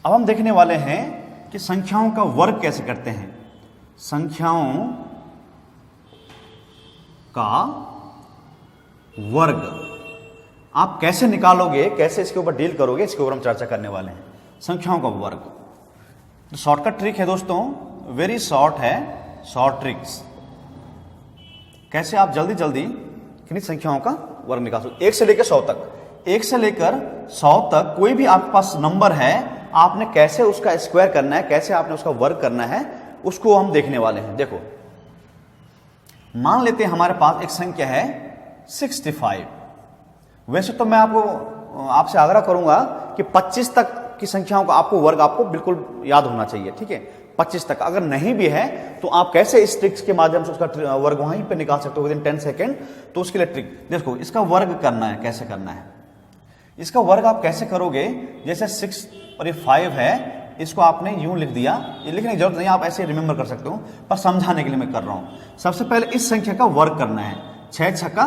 अब हम देखने वाले हैं कि संख्याओं का वर्ग कैसे करते हैं। संख्याओं का वर्ग आप कैसे निकालोगे, कैसे इसके ऊपर डील करोगे, इसके ऊपर हम चर्चा करने वाले हैं। संख्याओं का वर्ग तो शॉर्टकट ट्रिक है दोस्तों, वेरी शॉर्ट है, शॉर्ट ट्रिक्स। कैसे आप जल्दी जल्दी कितनी संख्याओं का वर्ग निकाल सकते, 1 से लेकर 100 तक। 1 से लेकर 100 तक कोई भी आपके पास नंबर है, आपने कैसे उसका स्क्वायर करना है, कैसे आपने उसका वर्ग करना है, उसको हम देखने वाले हैं। देखो, मान लेते हैं हमारे पास एक संख्या है 65। वैसे तो मैं आपसे आग्रह करूंगा कि 25 तक की संख्याओं का आपको वर्ग आपको बिल्कुल याद होना चाहिए, ठीक है। 25 तक अगर नहीं भी है तो आप कैसे इस ट्रिक्स के माध्यम से उसका वर्ग वहीं पे निकाल सकते हो विदिन 10 सेकेंड। तो उसके लिए ट्रिक देखो, इसका वर्ग करना है, कैसे करना है इसका वर्ग आप कैसे करोगे। जैसे 6 और ये 5 है, इसको आपने यूं लिख दिया, ये लिखने की जरूरत नहीं, आप ऐसे रिमेंबर कर सकते हो, पर समझाने के लिए मैं कर रहा हूं। सबसे पहले इस संख्या का वर्ग करना है, 6 छक्का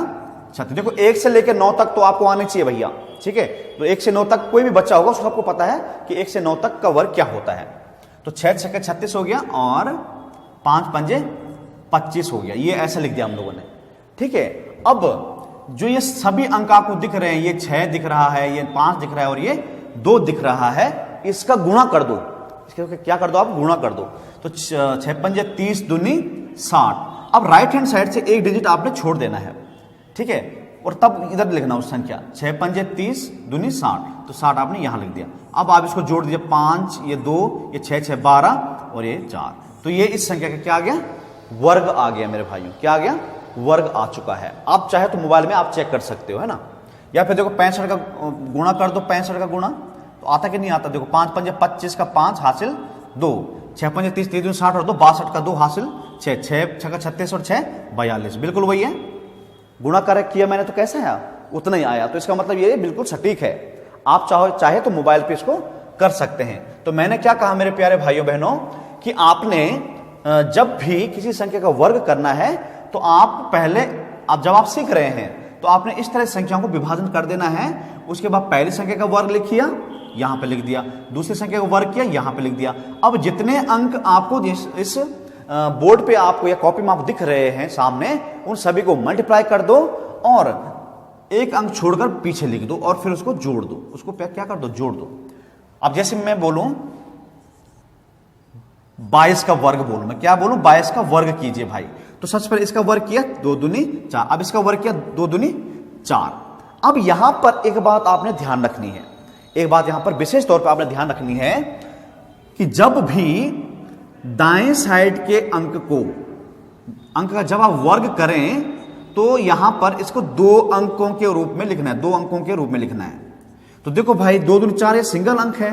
36। देखो 1 से लेकर 9 तक तो आपको आने चाहिए भैया, ठीक है। तो 1 से 9 तक कोई भी बच्चा होगा उसको आपको पता है कि 1 से 9 तक का वर्ग क्या होता है। तो 6 छक्के 36 हो गया और 5 पंजे 25 हो गया, ये ऐसे लिख दिया हम लोगों ने, ठीक है। अब जो ये सभी अंक आपको दिख रहे हैं, ये 6 दिख रहा है, ये 5 दिख रहा है और ये 2 दिख रहा है, इसका गुणा कर दो। इसके क्या कर दो आप, गुणा कर दो। तो 6 पंजे 30 दूनी 60। अब राइट हैंड साइड से एक डिजिट आपने छोड़ देना है, ठीक है, और तब इधर लिखना उस संख्या 6 पंजे 30 दूनी 60। तो 60 आपने यहां लिख दिया। अब आप इसको जोड़ दीजिए, 5 ये 2 ये 6 6 12 और ये 4। तो ये इस संख्या का क्या आ गया, वर्ग आ गया मेरे भाइयों, क्या आ गया, वर्ग आ चुका है। आप चाहे तो मोबाइल में आप चेक कर सकते हो, है ना। या फिर देखो 65 का गुणा कर दो, 65 का गुणा तो आता कि नहीं आता। देखो 5 पंजे 25 का 5 हासिल 2, 6 पंजे 30 3 60 और 2 62 का 2 हासिल 6, 6 छक्का 36 और 6 42, बिल्कुल वही है। गुणा कर किया मैंने तो कैसे आया, उतना ही आया। तो इसका मतलब ये बिल्कुल सटीक है। आप चाहे तो मोबाइल पे इसको कर सकते हैं। तो मैंने क्या कहा मेरे प्यारे भाइयों बहनों कि आपने जब भी किसी संख्या का वर्ग करना है तो आप पहले, जब आप सीख रहे हैं तो आपने इस तरह संख्याओं को विभाजन कर देना है। उसके बाद पहली संख्या का वर्ग लिखिया, यहां पे लिख दिया, दूसरी संख्या का वर्ग किया, यहां पे लिख दिया। अब जितने अंक आपको इस बोर्ड पे आपको या कॉपी में आप दिख रहे हैं सामने, उन सभी को मल्टीप्लाई कर दो और एक अंक छोड़कर पीछे लिख दो और फिर उसको जोड़ दो। उसको क्या कर दो, जोड़ दो। अब जैसे मैं बोलूं 22 का वर्ग बोलूं, मैं क्या बोलूं, 22 का वर्ग कीजिए भाई। तो सबसे पहले इसका वर्ग किया 2 दूनी 4, अब इसका वर्ग किया 2 दूनी 4। अब यहां पर एक बात आपने ध्यान रखनी है, एक बात यहां पर विशेष तौर पर आपने ध्यान रखनी है कि जब भी दाएं साइड के अंक का जब आप वर्ग करें तो यहां पर इसको 2 अंकों के रूप में लिखना है, 2 अंकों के रूप में लिखना है। तो देखो भाई 2 दूनी 4 ये सिंगल अंक है,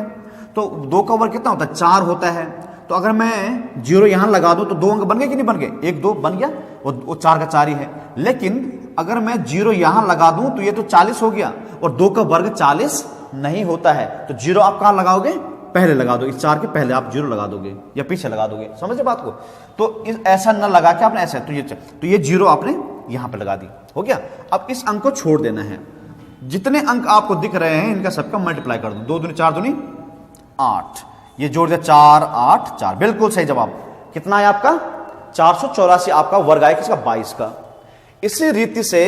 तो 2 का वर्ग कितना होता है, 4 होता है। तो अगर मैं 0 यहां लगा दूं तो 2 अंक बन गए कि नहीं बन गए, 1 2 बन गया, वो 4 का 4 ही है। लेकिन अगर मैं 0 यहां लगा दूं तो ये तो 40 हो गया और 2 का वर्ग 40 नहीं होता है। तो 0 आप कहां लगाओगे, पहले लगा दो, इस 4 के पहले आप 0 लगा दोगे या पीछे लगा दोगे, समझे बात को। तो ऐसा न लगा के आपने ऐसा, तो ये 0 आपने यहां पे लगा दी, हो गया। अब इस अंक को छोड़ देना है। जितने अंक आपको दिख रहे हैं इनका सबका मल्टीप्लाई कर दो, 2 दूनी 4 दूनी 8, ये जोड़ दिया 4 8 4, बिल्कुल सही जवाब। कितना है आपका, 484 आपका वर्ग आया किसका, 22 का। इसी रीति से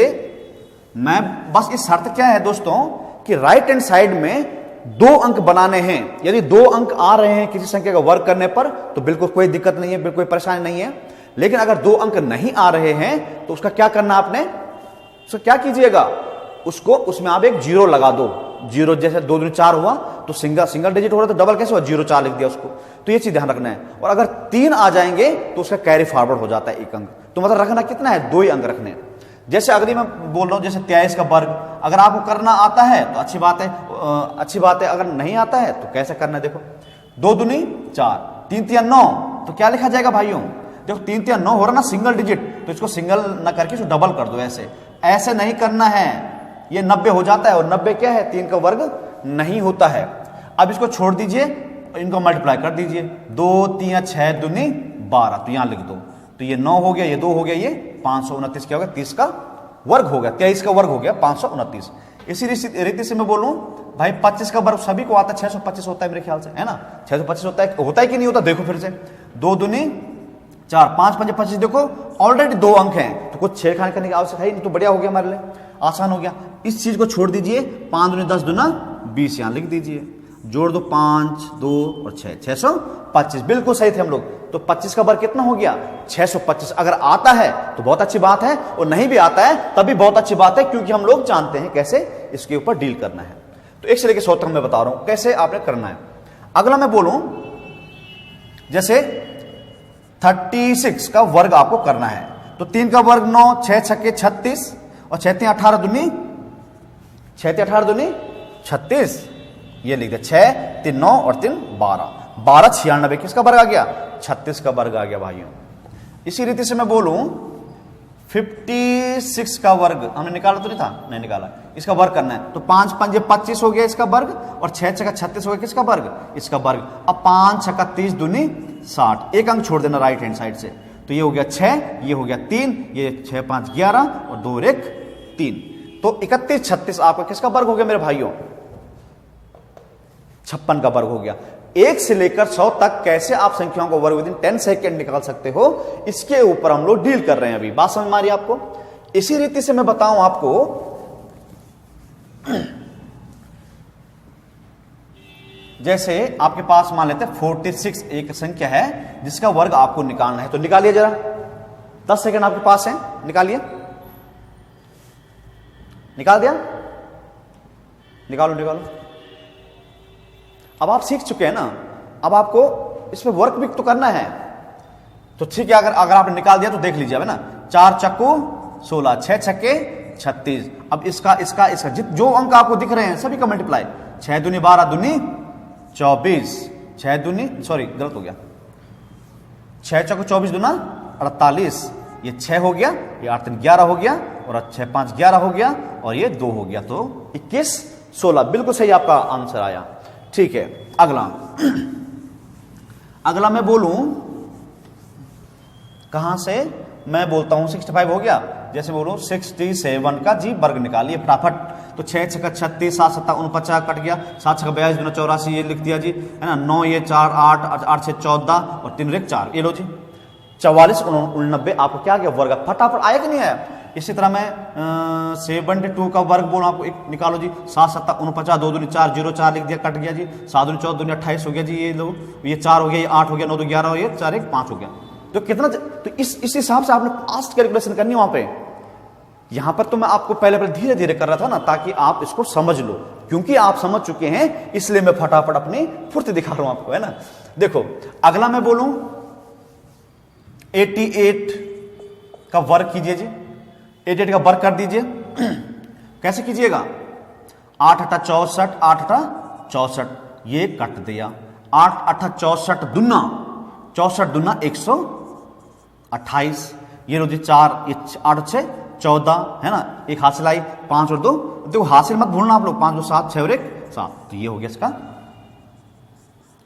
मैं बस इस शर्त क्या है दोस्तों कि राइट हैंड साइड में 2 अंक बनाने हैं। यदि 2 अंक आ रहे हैं किसी संख्या का वर्ग करने पर तो बिल्कुल कोई दिक्कत नहीं है, बिल्कुल कोई परेशानी नहीं है। लेकिन अगर 2 अंक नहीं आ रहे हैं तो उसका क्या करना, आपने उसका क्या कीजिएगा, उसमें आप एक 0 लगा दो। 0 जैसे 2 दूनी 4 हुआ तो सिंगल डिजिट हो रहा तो डबल कैसे हुआ, 0 4 लिख दिया उसको। तो ये चीज ध्यान रखना है। और अगर 3 आ जाएंगे तो उसका कैरी फॉरवर्ड हो जाता है 1 अंक। तो मतलब रखना कितना है, 2 ही अंक रखने हैं। जैसे अगली मैं बोल रहा हूं, जैसे 23 का वर्ग अगर आपको करना आता है तो अच्छी बात है, अगर नहीं आता है तो कैसे करना है, देखो 2 दूनी 4, 3 3 9, तो क्या लिखा जाएगा भाइयों, देखो 3 3 9 हो रहा ना सिंगल डिजिट, तो इसको सिंगल ना करके इसको डबल कर दो। ऐसे नहीं करना है, ये 90 हो जाता है और 90 क्या है, 3 का वर्ग नहीं होता है। अब इसको छोड़ दीजिए, इनको मल्टीप्लाई कर दीजिए, 2 3 6 दूनी 12, तो यहां लिख दो। तो ये 9 हो गया, ये 2 हो गया, ये 529 क्या हो गया, 30 का वर्ग हो गया, 23 का वर्ग हो गया 529। इसी रीति से मैं बोलूं भाई 25 का वर्ग सभी को आता है, 625 होता है मेरे ख्याल से, है ना? 625 होता है कि नहीं होता? देखो फिर से, 2 दूनी 4, 5 पंजे 25, देखो ऑलरेडी 2 अंक हैं, तो कुछ छेड़खानी करने की आवश्यकता है नहीं, तो बढ़िया हो गया हमारे लिए, आसान हो गया। इस चीज को छोड़ दीजिए, 5 दूनी 10 दूना 20 यहां लिख दीजिए, जोड़ दो 5, 2 और 6, 625, बिल्कुल सही थे हम लोग। तो 25 का वर्ग कितना हो गया? 625। अगर आता है तो बहुत अच्छी बात है, और नहीं भी आता है तब भी बहुत अच्छी बात है, क्योंकि हम लोग जानते हैं कैसे इसके ऊपर डील करना है। तो एक से लेकर 100 तक मैं बता रहा हूं कैसे आपने करना है। अगला मैं बोलूं, जैसे 36 का वर्ग आपको करना है, तो 3 का वर्ग 9, 6 छक्के 36 और 6 3 18 दूनी 36, ये लिख दे, 6 3 9 और 3 12, 12 96, किसका वर्ग आ गया? 36 का वर्ग आ गया भाइयों। इसी रीति से मैं बोलूं 56 का वर्ग हमने निकाला तो नहीं था, नहीं निकाला, इसका वर्ग करना है, तो 5 पंजे 25 हो गया इसका वर्ग, और 6 छक्का 36 हो गया किसका वर्ग? इसका वर्ग। अब 5 छक्का 30 दूनी 60, एक अंक छोड़ देना राइट हैंड साइड से, तो ये हो गया 6, ये हो गया 3, ये 6 5 11 और 2 1 3, तो 31 36 आपका किसका वर्ग हो गया मेरे भाइयों? 56 का वर्ग हो गया। 1 से लेकर 100 तक कैसे आप संख्याओं को वर्ग विदिन 10 सेकेंड निकाल सकते हो, इसके ऊपर हम लोग डील कर रहे हैं अभी। बात समझ में आ रही है आपको? इसी रीति से मैं बताऊं आपको, जैसे आपके पास मान लेते हैं 46 एक संख्या है जिसका वर्ग आपको निकालना है, तो निकालिए जरा, 10 सेकेंड आपके पास है, निकालिए। निकाल दिया? निकालो। अब आप सीख चुके हैं ना, अब आपको इसमें वर्क भी तो करना है, तो ठीक है, अगर आपने निकाल दिया तो देख लीजिए, है ना? 4 चक्कू 16, 6 छक्के 36, अब इसका जो अंक आपको दिख रहे हैं सभी का मल्टीप्लाई, 6 दूनी 12 दूनी 24, 6 दूनी, सॉरी गलत हो गया, 6 चक्कू 24 दूना 48, ये 6 हो गया, ये 8 3 11 हो गया, और 6 5 11 हो गया, और ये 2 हो गया, तो 21 16, बिल्कुल सही आपका आंसर आया। ठीक है, अगला मैं बोलूं, कहां से मैं बोलता हूं, 65 हो गया, जैसे बोलूं 67 का जी वर्ग निकालिए फटाफट, तो 6 छक्का 36, 7 7 49 कट गया, 7 छक्का 42 दूना 84, ये लिख दिया जी, है ना? 9 ये 4 8 8 6 14 और 3 1 4, ये लो जी, 44 89 आपको क्या गया? वर्ग। फटाफट आया कि नहीं आया? इसी तरह मैं 72 का वर्ग बोलूं आपको, एक निकालो जी, 7 7 49, 2 दूनी 4 0 4 लिख दिया, कट गया जी, 7 दूनी 14 दूनी 28 हो गया जी, ये लो, ये 4 हो गया, ये 8 हो गया, 9 2 11 हो गया, 4 1 5 हो गया, तो कितना? तो इस हिसाब से आपने फास्ट कैलकुलेशन करनी वहां पे। यहां पर तो मैं आपको पहले धीरे धीरे कर रहा था ना, ताकि आप इसको समझ लो, क्योंकि आप समझ चुके हैं इसलिए मैं फटाफट अपनी फुर्ती दिखा रहा हूं आपको, है ना? देखो, अगला मैं बोलूं 88 का वर्ग कीजिए जी, 88 का वर्ग कर दीजिए। कैसे कीजिएगा? 8 8 64, 8 8 64, ये कट दिया, 8 8 64 दूना 128, ये लो जी 4, ये 8 6 14, है ना? एक हासिल आई, 5 और 2, देखो हासिल मत भूलना आप लोग, 5 2 7 6 और 1 7, तो ये हो गया इसका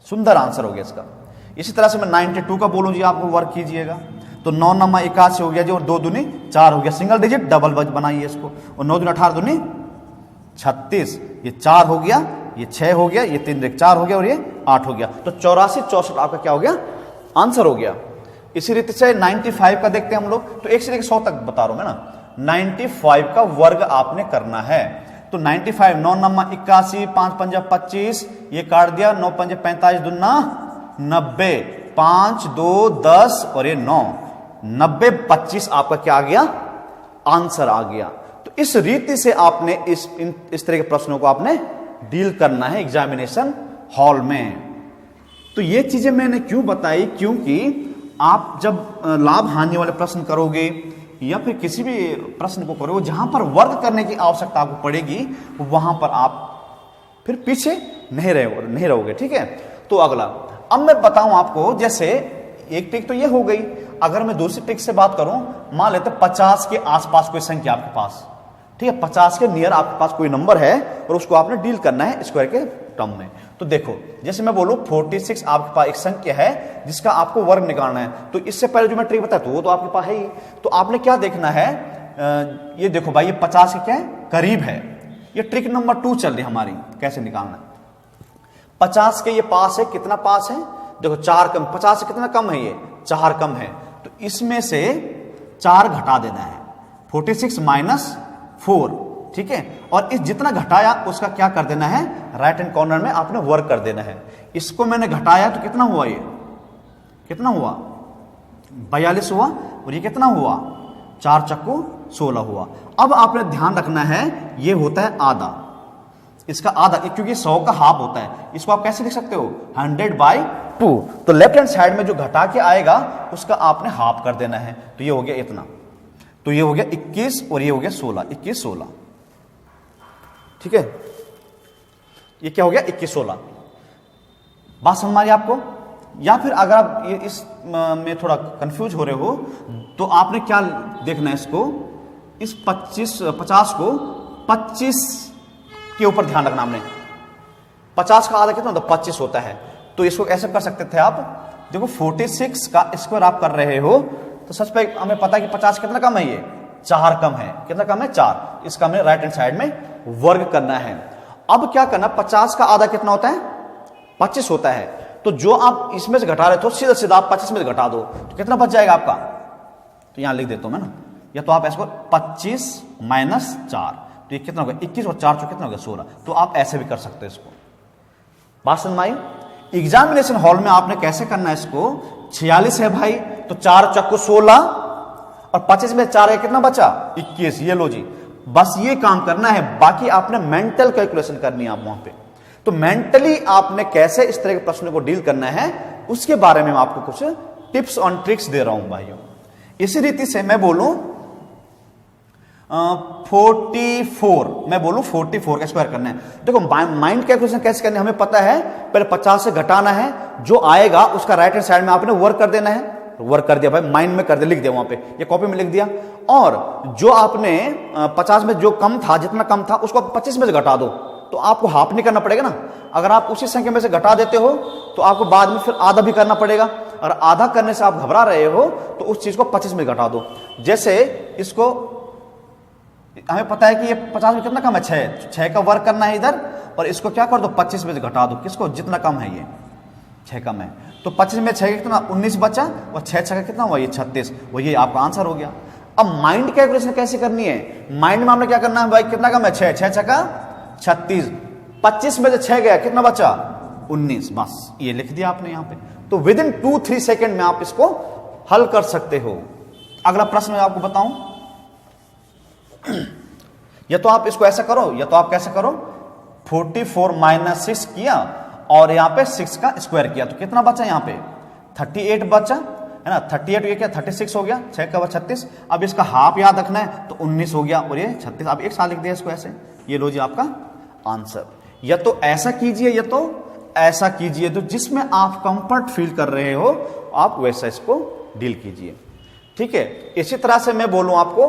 सुंदर आंसर हो गया इसका। इसी तरह से मैं 92 का बोलूं जी, आपको वर्क कीजिएगा, तो 9 9 81 हो गया जी, और 2 दूनी 4 हो गया, सिंगल डिजिट डबल बनाइए इसको, और 9 दूनी 18 दूनी 36, ये 4 हो गया, ये 6 हो गया, ये 3 1 4 हो गया, और ये 8 हो गया, तो 84 64 आपका क्या हो गया? आंसर हो गया। इसी रीति से 95 का देखते हैं हम लोग, तो 1 से लेकर 100 तक बता रहा हूं मैं ना, 95 का वर्ग आपने करना है, तो 95 9 9 81, 5 5 25, ये काट दिया, 9 5 45 दूना 90, 5 2 10 और ये 9 90 25 आपका क्या आ गया? आंसर आ गया। तो इस रीति से आपने इस तरह के प्रश्नों को आपने डील करना है एग्जामिनेशन हॉल में। तो ये चीजें मैंने क्यों बताई, क्योंकि आप जब लाभ हानि वाले प्रश्न करोगे या फिर किसी भी प्रश्न को करोगे जहां पर वर्ग करने की आवश्यकता आपको पड़ेगी, वहां पर आप फिर पीछे नहीं रहोगे। ठीक है, तो अगला अब मैं बताऊं आपको, जैसे एक ट्रिक तो ये हो गई, अगर मैं दूसरी ट्रिक से बात करूं, मान लेते 50 के आसपास कोई संख्या आपके पास, ठीक है, 50 के नियर आपके पास कोई नंबर है और उसको आपने डील करना है स्क्वायर के टर्म में। तो देखो, जैसे मैं बोलूं 46 आपके पास एक संख्या है जिसका आपको वर्ग निकालना है, तो इससे पहले जो मैं ट्रिक बताया वो तो आपके पास है ही, तो आपने क्या देखना है, ये देखो भाई, ये 50 के क्या है? करीब है, ये ट्रिक नंबर 2 चल रही हमारी, कैसे निकालना है। 50 के ये पास है, कितना पास है, देखो 4 कम, 50 से कितना कम है, ये 4 कम है, तो इसमें से 4 घटा देना है, 46 माइनस 4, ठीक है। और इस जितना घटाया उसका क्या कर देना है, राइट हैंड कॉर्नर में आपने वर्क कर देना है। इसको मैंने घटाया तो कितना हुआ, ये कितना हुआ, 42 हुआ, और ये कितना हुआ, 4 चक्कू 16 हुआ। अब आपने ध्यान रखना है ये होता है आधा, इसका आधा, क्योंकि 100 का हाफ होता है। इसको आप कैसे लिख सकते हो, 100/2। तो लेफ्ट हैंड साइड में जो घटा के आएगा उसका आपने हाफ कर देना है, तो ये हो गया इतना, तो ये हो गया 21 और ये हो गया 16, 21 16, ठीक है। ये क्या हो गया, 21 16। बात समझ में आ रही आपको? या फिर अगर आप ये इस में थोड़ा कंफ्यूज हो रहे हो तो आपने क्या देखना है, इसको, इस 50 को 25 के ऊपर ध्यान रखना। हमने 50 का आधा कितना होता है, 25 होता है, तो इसको ऐसे कर सकते थे आप, देखो 46 का स्क्वायर आप कर रहे हो तो सच पे हमें पता है कि 50 कितना कम है, ये 4 कम है, कितना कम है, 4। इसका हमें राइट हैंड साइड में वर्ग करना है। अब क्या करना, 50 का आधा कितना होता है, 25 होता है, तो जो आप इसमें से घटा रहे थे सीधा सीधा आप 25 में से घटा दो तो कितना बच जाएगा आपका, तो यहां लिख देता हूं मैं ना, या तो आप इसको 25 माइनस 4, तो ये कितना होगा, 21 और 4 कितना होगा, 16। तो आप ऐसे भी कर सकते हैं इसको। बात समझ में आई? एग्जामिनेशन हॉल में आपने कैसे करना है इसको, 46 है भाई, तो 4 चक्कू 16 और 25 में 4 है, कितना बचा, 21। ये लो जी, बस ये काम करना है, बाकी आपने मेंटल कैलकुलेशन करनी है आप वहां पे। तो मेंटली आपने कैसे इस तरह के प्रश्नों को डील करना है उसके बारे में मैं आपको कुछ टिप्स और ट्रिक्स दे रहा हूं भाइयों। इसी रीति से मैं बोलूं 44, मैं बोलूं 44 का स्क्वायर करना है। देखो माइंड कैलकुलेशन कैसे करना है, हमें पता है, पहले 50 से घटाना है, जो आएगा उसका राइट हैंड साइड में आपने वर्क कर देना है। वर्क कर दिया भाई, माइंड में कर दिया, लिख दिया वहां पे, ये कॉपी में लिख दिया। और जो आपने 50 में जो कम था, जितना कम था उसको 25 में से घटा दो, तो आपको हाफ नहीं करना पड़ेगा ना। अगर आप उसी संख्या में से घटा देते हो तो आपको बाद में फिर आधा भी करना पड़ेगा, और आधा करने से आप घबरा रहे हो तो उस चीज को 25 में घटा दो। जैसे इसको हमें पता है कि ये 50 में कितना कम है, 6 का वर्क करना है इधर, और इसको क्या कर दो, 25 में से घटा दो, किसको, जितना कम है, ये 6 कम है, तो 25 में 6 कितना, 19 बचा, और 6 का कितना हुआ, ये 36, वो ये आपका आंसर हो गया। अब माइंड कैलकुलेशन कैसे करनी है, माइंड में हमने क्या करना है भाई, कितना कम है, 6, 6 का 36, 25 में से 6 गया, कितना बचा, 19, बस ये लिख दिया आपने यहां पे। तो विद इन 2-3 सेकेंड में आप इसको हल कर सकते हो। अगला प्रश्न मैं आपको बताऊं, या तो आप इसको ऐसा करो, या तो आप कैसे करो, 44 माइनस 6 किया और यहां पे 6 का स्क्वायर किया, तो कितना बचा यहां पे, 38 बचा है ना, 38 ये क्या, 36 हो गया, 6 का 36। अब इसका हाफ याद रखना है, तो 19 हो गया, और ये 36। अब एक साथ लिख दिया इसको ऐसे, ये लो जी आपका आंसर। या तो ऐसा कीजिए या तो ऐसा कीजिए, तो जिसमें आप कंफर्ट फील कर रहे हो आप वैसा इसको डील कीजिए, ठीक है। इसी तरह से मैं बोलूं आपको,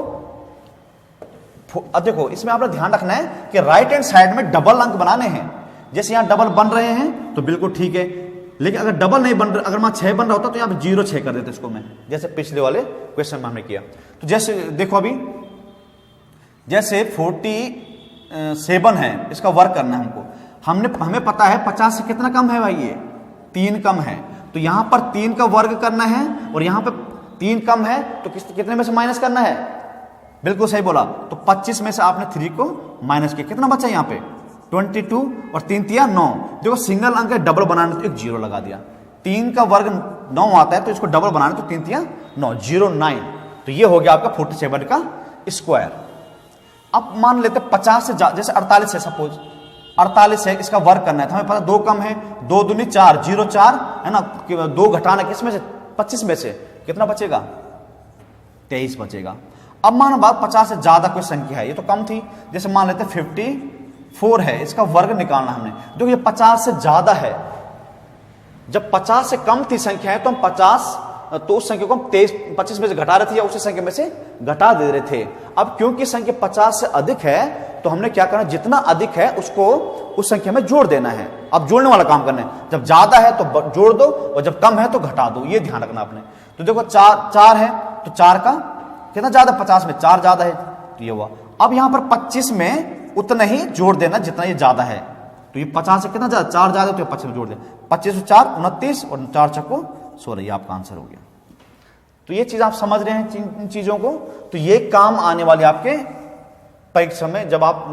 अब देखो इसमें आपने ध्यान रखना है कि राइट हैंड साइड में डबल अंक बनाने हैं। जैसे यहां डबल बन रहे हैं तो बिल्कुल ठीक है, लेकिन अगर डबल नहीं बन रहा, अगर वहां 6 बन रहा होता तो यहां 0-6 कर देते इसको मैं, जैसे पिछले वाले क्वेश्चन में हमने किया। तो जैसे देखो अभी, जैसे 47 है, इसका वर्क करना है हमको, हमें पता है 50 से कितना कम है भाई, ये 3 कम है, तो यहां पर 3 का वर्ग करना है, और यहां पर 3 कम है तो कितने में से माइनस करना है, बिल्कुल सही बोला। तो 25 में से आपने 3 को माइनस किया, कितना बचा यहां पे, 22, और 3 तिया 9। देखो सिंगल अंक है, डबल बनाने तो एक 0 लगा दिया, 3 का वर्ग 9 आता है, तो इसको डबल बनाने तो 3 तिया 9, 09। तो ये हो गया आपका 47 का स्क्वायर। अब मान लेते 50 से जैसे 48 है, सपोज 48 है, इसका वर्क करना है, तो हमें पता 2 कम है, 2 दूनी 4, 0-4 है ना, 2 घटाना किसमें से, 25 में से, कितना बचेगा, 23 बचेगा। अब मान बात 50 से ज्यादा कोई संख्या है, ये तो कम थी, जैसे मान लेते 54 है, इसका वर्ग निकालना हमने, जो ये 50 से ज्यादा है। जब 50 से कम थी संख्या है तो हम 50, तो उस संख्या को हम 25 में से घटा रहे थे, या उसी संख्या में से घटा दे रहे थे। अब क्योंकि संख्या 50 से अधिक है तो हमने क्या करना, जितना अधिक है उसको उस संख्या में जोड़ देना है। अब जोड़ने वाला काम करना है, जब ज्यादा है तो जोड़ दो, और जब कम है तो घटा दो, ये ध्यान रखना आपने। तो देखो 4 है, तो 4 का कितना ज्यादा, 50 में 4 ज्यादा है, तो ये हुआ। अब यहां पर 25 में उतना ही जोड़ देना जितना ये ज्यादा है। तो ये 50 से कितना ज्यादा, 4 ज्यादा, तो 25 में जोड़ दे, 25 से 4 29 और 4 चक्को 16, ये आपका आंसर हो गया। तो ये चीज आप समझ रहे हैं इन चीजों को। तो ये काम आने वाले आपके परीक्षा में, जब आप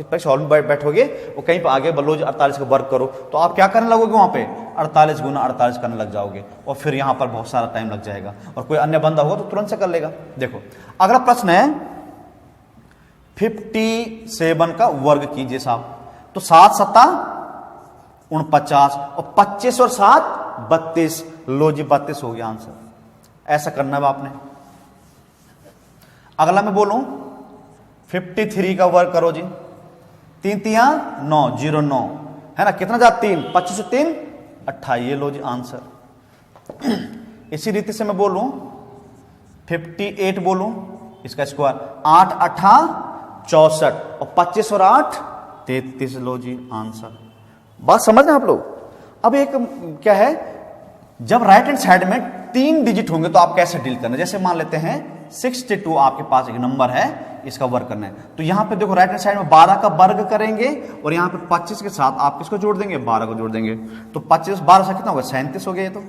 परीक्षा हॉल में बैठोगे वो कहीं पर आगे बलोज 48 का वर्क करो, तो आप क्या करने लगोगे वहां पे 48 गुना 48 करने लग जाओगे, और फिर यहां पर बहुत सारा टाइम लग जाएगा, और कोई अन्य बंदा होगा तो तुरंत से कर लेगा। देखो अगला प्रश्न है 57 का वर्ग कीजिए साहब। तो 7 सत्ता 49 और 25 और 7 32, लो जी 32 हो गया आंसर। ऐसा करना है आपने। अगला मैं बोलूं 53 का वर्ग करो जी, 3 तिया 9, 0 9 है ना, कितना जाता 3, 25 से 3 28, ये लो जी आंसर। इसी रीति से मैं बोलूं 58 बोलूं, इसका स्क्वायर 8 8 64 और 25 और 8 33, लो जी आंसर। बात समझ रहे हैं आप लोग। अब एक क्या है, जब राइट हैंड साइड में 3 डिजिट होंगे तो आप कैसे डील करना, जैसे मान लेते हैं 62 आपके पास एक नंबर है, इसका वर्ग करना है। तो यहां पे देखो राइट हैंड साइड में 12 का वर्ग करेंगे और यहां पे 25 के साथ आप किसको जोड़ देंगे, 12 को जोड़ देंगे। तो 25 12 से कितना होगा, 37 हो गया। ये तो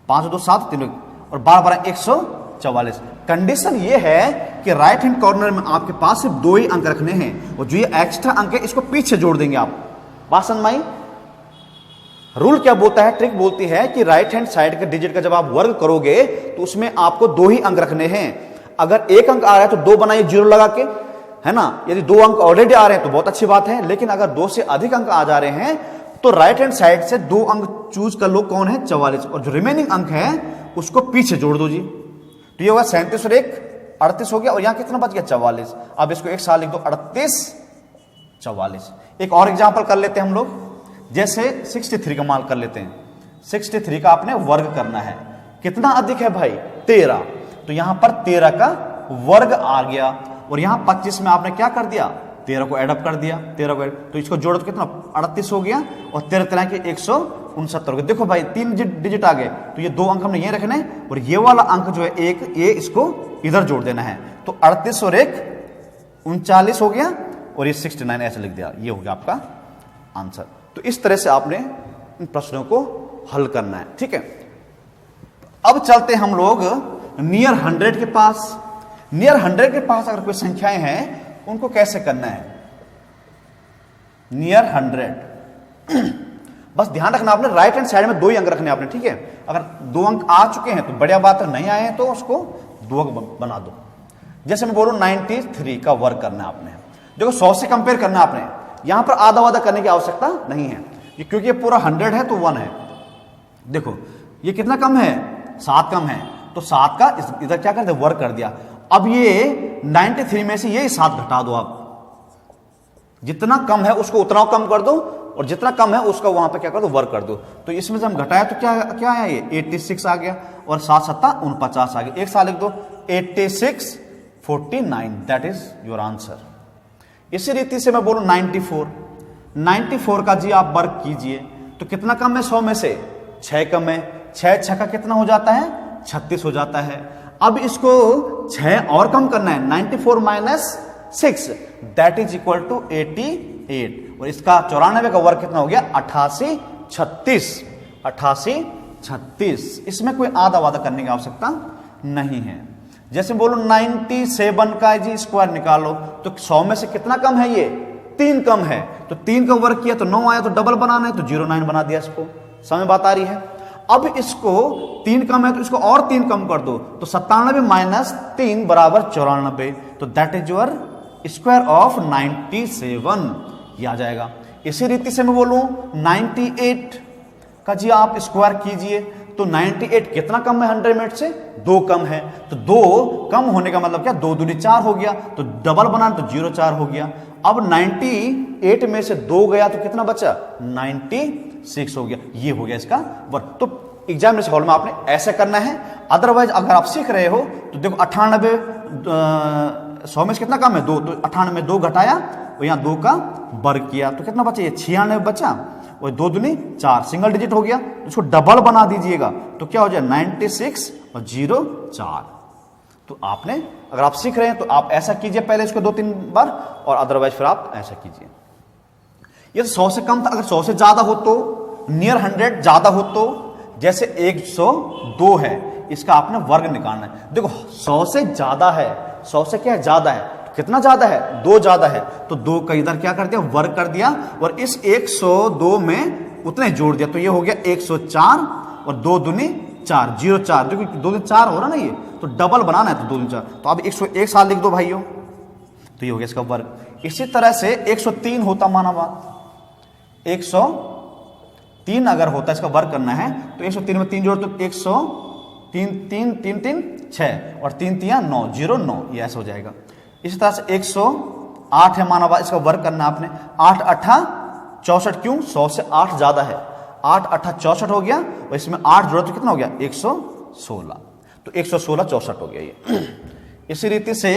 5 2 7 3 और 12 12 144। कंडीशन ये है कि राइट हैंड कॉर्नर में आपके पास सिर्फ 2 ही अंक रखने हैं, और जो ये एक्स्ट्रा अंक है इसको पीछे जोड़ देंगे आप। बात समझ में आई? रूल क्या बोलता है, ट्रिक बोलती है कि राइट हैंड साइड के डिजिट का जब आप वर्ग करोगे तो उसमें आपको 2 ही अंक रखने हैं। अगर एक अंक आ रहा है तो 2 बनाइए 0 लगा के, है ना। यदि 2 अंक ऑलरेडी आ रहे हैं तो बहुत अच्छी बात है, लेकिन अगर 2 से अधिक अंक आ जा रहे हैं तो राइट हैंड साइड से 2 अंक चूज कर लो, कौन है 44, और जो रिमेनिंग अंक है उसको पीछे जोड़ दो जी। तो ये होगा 37 और 1 38 हो गया, और यहां कितना बच गया 44। अब इसको एक साथ लिख दो 38 44। एक और एग्जाम्पल कर लेते हैं हम लोग, जैसे 63 का मान कर लेते हैं। 63 का आपने वर्ग करना है, कितना अधिक है भाई 13, तो यहां पर 13 का वर्ग आ गया, और यहां 25 में आपने क्या कर दिया 13 को एडअप कर दिया, 13 को तो इसको जोड़ो तो कितना 38 हो गया, और 13 तरह के 169 हो गए। देखो भाई 3 डिजिट आ गए, तो ये 2 अंक हमने ये रखने, और ये वाला अंक जो है 1, ये इसको इधर जोड़ देना है। तो 38 और 1 39 हो गया, और ये 69 ऐसे लिख दिया, ये हो गया आपका आंसर। तो इस तरह से आपने इन प्रश्नों को हल करना है, ठीक है। अब चलते हम लोग नियर 100 के पास। नियर 100 के पास अगर कोई संख्याएं हैं उनको कैसे करना है, नियर 100 बस ध्यान रखना आपने राइट हैंड साइड में 2 ही अंक रखने आपने, ठीक है। अगर 2 अंक आ चुके हैं तो बढ़िया बात है, नहीं आए हैं तो उसको 2 अंक बना दो। जैसे मैं बोलूं 93 का वर्ग करना है आपने, देखो 100 से कंपेयर करना है आपने, यहां पर आधा वादा करने की आवश्यकता नहीं है, क्योंकि ये पूरा 100 है तो 1 है। देखो ये कितना कम है, 7 कम है, तो 7 का इधर क्या कर दे वर्ग कर दिया। अब ये 93 में से ये 7 घटा दो आप, जितना कम है उसको उतना कम कर दो, और जितना कम है उसका वहां पर क्या कर दो वर्ग कर दो। तो इसमें से हम घटाया तो क्या क्या आया, ये 86 आ गया, और 7 7 49 आ गया। एक साल लिख दो 86 49, दैट इज योर आंसर। इसी रीति से मैं बोलूं 94 का जी आप वर्ग कीजिए, तो कितना कम है 100 में से 6 कम है, 6 6 का कितना हो जाता है 36 हो जाता है। अब इसको 6 और कम करना है, 94 minus 6 that is equal to 88, और इसका 94 का वर्ग कितना हो गया 88 36। इसमें कोई आधा वादा करने की आवश्यकता नहीं है। जैसे बोलो 97 का जी स्क्वायर निकालो, तो 100 में से कितना कम है, ये 3 कम है, तो 3 का वर्ग किया तो 9 आया, तो डबल बनाना है तो 09 बना दिया इसको। समझ बात आ रही है? अब इसको 3 कम है तो इसको और 3 कम कर दो, तो 97 माइनस 3 बराबर 94, तो that is your square of 97, ये आ जाएगा। इसी रीति से मैं बोलूं 98 का जी आप स्क्वायर कीजिए, तो 98 कितना कम है 100 में से 2 कम है, तो 2 कम होने का मतलब क्या 2 दूनी 4 हो गया, तो डबल बनाना तो 04 हो गया। अब 98 में से 2 गया तो कितना बचा 96 हो गया, ये हो गया इसका वर्ग। तो एग्जामिनेशन हॉल में आपने ऐसे करना है, अदरवाइज अगर आप सीख रहे हो तो देखो 98 100 में से कितना कम है 2, तो 98 में 2 घटाया और यहाँ 2 का वर्ग किया तो कितना बचा, ये 96 बचा, और 2 दूनी 4 सिंगल डिजिट हो गया, इसको डबल बना दीजिएगा तो क्या हो जाए 96 और 04। तो आपने, अगर आप सीख रहे हैं तो आप ऐसा कीजिए पहले इसको 2-3 बार, और अदरवाइज फिर आप ऐसा कीजिए। ये 100 से कम था, अगर 100 से ज्यादा हो तो, नियर 100 ज्यादा हो तो, जैसे 102 है, इसका आपने वर्ग निकालना है। देखो 100 से ज्यादा है, 100 से क्या है, ज्यादा है, तो कितना ज्यादा है, 2 ज्यादा है, तो 2 का इधर क्या कर दिया, वर्ग कर दिया, और इस 102 में उतने जोड़ दिया, तो ये हो गया 104, और 2 दूनी 4, 04, जो कि 2 दूनी 4 हो रहा ना, ये तो डबल बनाना है, तो 2 दूनी 4, तो अब 101 साल लिख दो भाइयों, तो ये हो गया इसका वर्ग। इसी तरह से 103 होता, माना बात 103 अगर होता, इसका वर्ग करना है, तो 103 में 3 जोड़ तो 103, 3 3 3 6, और 3 3 9, 09, ये ऐसा हो जाएगा। इसी तरह से 108 है माना बात, इसका वर्ग करना है आपने, 8 8 64, क्यों, 100 से 8 ज्यादा है, 8 8 64 हो गया, और इसमें 8 जोड़ा तो कितना हो गया, 116, तो 116 64 हो गया ये। इसी रीति से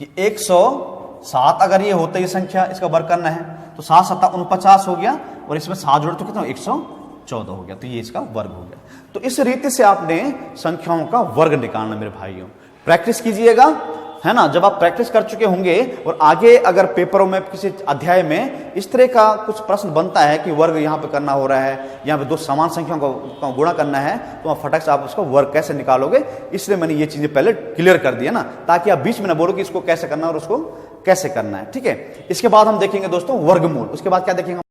ये 107 अगर ये होता, ये संख्या, इसका वर्ग करना है, तो 7 7 49 हो गया, और इसमें 7 जोड़ तो कितना, 114 हो गया, तो ये इसका वर्ग हो गया। तो इस रीति से आपने संख्याओं का वर्ग निकालना मेरे भाइयों। प्रैक्टिस कीजिएगा, है ना। जब आप प्रैक्टिस कर चुके होंगे और आगे अगर पेपरों में किसी अध्याय में इस तरह का कुछ प्रश्न बनता है कि वर्ग यहाँ पे करना हो रहा है, यहाँ पे 2 समान संख्याओं का गुणा करना है, तो आप फटक से आप उसका वर्ग कैसे निकालोगे, इसलिए मैंने ये चीजें पहले क्लियर कर दिया ना, ताकि आप बीच में ना बोलो कि इसको कैसे करना है और उसको कैसे करना है। ठीक है, इसके बाद हम देखेंगे दोस्तों वर्गमूल। उसके बाद क्या देखेंगे?